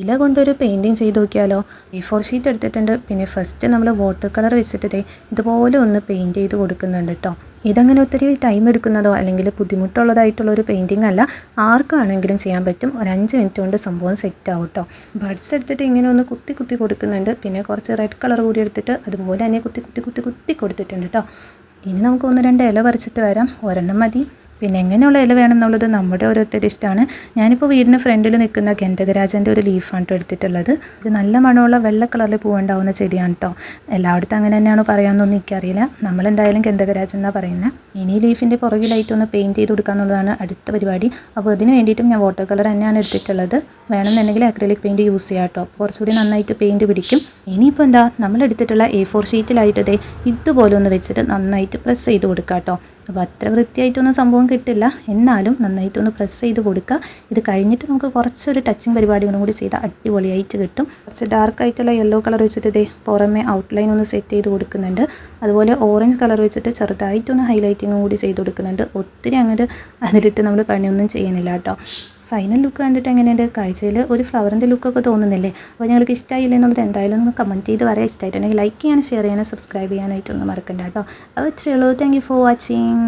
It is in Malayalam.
ഇല കൊണ്ടൊരു പെയിൻറ്റിങ് ചെയ്ത് നോക്കിയാലോ. A4 ഷീറ്റ് എടുത്തിട്ടുണ്ട്. പിന്നെ ഫസ്റ്റ് നമ്മൾ വാട്ടർ കളർ വെച്ചിട്ട് ഇതുപോലെ ഒന്ന് പെയിൻറ്റ് ചെയ്ത് കൊടുക്കുന്നുണ്ട് കേട്ടോ. ഇതങ്ങനെ ഒത്തിരി ടൈം എടുക്കുന്നതോ അല്ലെങ്കിൽ ബുദ്ധിമുട്ടുള്ളതായിട്ടുള്ളൊരു പെയിൻറ്റിങ് അല്ല. ആർക്കാണെങ്കിലും ചെയ്യാൻ പറ്റും. ഒരു 5 മിനിറ്റ് കൊണ്ട് സംഭവം സെറ്റ് ആവും കേട്ടോ. ബഡ്സ് എടുത്തിട്ട് ഇങ്ങനെ ഒന്ന് കുത്തി കുത്തി കൊടുക്കുന്നുണ്ട്. പിന്നെ കുറച്ച് റെഡ് കളർ കൂടി എടുത്തിട്ട് അതുപോലെ തന്നെ കുത്തി കുത്തി കുത്തി കുത്തി കൊടുത്തിട്ടുണ്ട് കേട്ടോ. ഇനി നമുക്ക് 1-2 ഇല പറിച്ചിട്ട് വരാം. ഒരെണ്ണം മതി. പിന്നെ എങ്ങനെയുള്ള ഇല വേണമെന്നുള്ളത് നമ്മുടെ ഓരോരുത്തരുടെ ഇഷ്ടമാണ്. ഞാനിപ്പോൾ വീടിന് ഫ്രണ്ടിൽ നിൽക്കുന്ന ഗന്ധകരാജൻ്റെ ഒരു ലീഫാണ് കേട്ടോ എടുത്തിട്ടുള്ളത്. ഇത് നല്ല മണമുള്ള വെള്ള കളറിൽ പൂവുണ്ടാവുന്ന ചെടിയാണ് കേട്ടോ. എല്ലായിടത്തും അങ്ങനെ തന്നെയാണോ പറയാമെന്നൊന്നും എനിക്കറിയില്ല. നമ്മളെന്തായാലും ഗന്ധകരാജൻ എന്നാണ് പറയുന്നത്. ഇനി ലീഫിൻ്റെ പുറകിലായിട്ട് ഒന്ന് പെയിൻറ്റ് ചെയ്ത് കൊടുക്കുക എന്നുള്ളതാണ് അടുത്ത പരിപാടി. അപ്പോൾ അതിന് വേണ്ടിയിട്ടും ഞാൻ വാട്ടർ കളർ തന്നെയാണ് എടുത്തിട്ടുള്ളത്. വേണമെന്നുണ്ടെങ്കിൽ അക്രിലിക് പെയിൻറ്റ് യൂസ് ചെയ്യാം കേട്ടോ. കുറച്ചുകൂടി നന്നായിട്ട് പെയിൻറ്റ് പിടിക്കും. ഇനിയിപ്പോൾ എന്താ നമ്മളെടുത്തിട്ടുള്ള A4 ഷീറ്റിലായിട്ട് ഇതുപോലെ ഒന്ന് വെച്ചിട്ട് നന്നായിട്ട് പ്രസ് ചെയ്ത് കൊടുക്കുക കേട്ടോ. അപ്പോൾ അത്ര വൃത്തിയായിട്ടൊന്നും സംഭവം കിട്ടില്ല, എന്നാലും നന്നായിട്ടൊന്ന് പ്രസ് ചെയ്ത് കൊടുക്കുക. ഇത് കഴിഞ്ഞിട്ട് നമുക്ക് കുറച്ചൊരു ടച്ചിങ് പരിപാടികളും കൂടി ചെയ്താൽ അടിപൊളിയായിട്ട് കിട്ടും. കുറച്ച് ഡാർക്കായിട്ടുള്ള യെല്ലോ കളർ വെച്ചിട്ട് പുറമെ ഔട്ട്ലൈൻ ഒന്ന് സെറ്റ് ചെയ്ത് കൊടുക്കുന്നുണ്ട്. അതുപോലെ ഓറഞ്ച് കളർ വെച്ചിട്ട് ചെറുതായിട്ടൊന്ന് ഹൈലൈറ്റിങ്ങും കൂടി ചെയ്ത് കൊടുക്കുന്നുണ്ട്. ഒത്തിരി അങ്ങോട്ട് അതിലിട്ട് നമ്മൾ പണിയൊന്നും ചെയ്യുന്നില്ല കേട്ടോ. ഫൈനൽ ലുക്ക് കണ്ടിട്ട് എങ്ങനെയുണ്ട്? കാഴ്ചയിൽ ഒരു ഫ്ലവറിൻ്റെ ലുക്കൊക്കെ തോന്നുന്നില്ലേ? അപ്പോൾ ഞങ്ങൾക്ക് ഇഷ്ടമായില്ല എന്നുള്ളത് എന്തായാലും ഒന്ന് കമൻറ്റ് ചെയ്ത് പറയാം. ഇഷ്ടമായിട്ടുണ്ടെങ്കിൽ ലൈക്ക് ചെയ്യാനും ഷെയർ ചെയ്യാനും സബ്സ്ക്രൈബ് ചെയ്യാനായിട്ടൊന്നും മറക്കണ്ട കേട്ടോ. അപ്പോൾ ഇത്രയേ ഉള്ളൂ. Thank you for watching.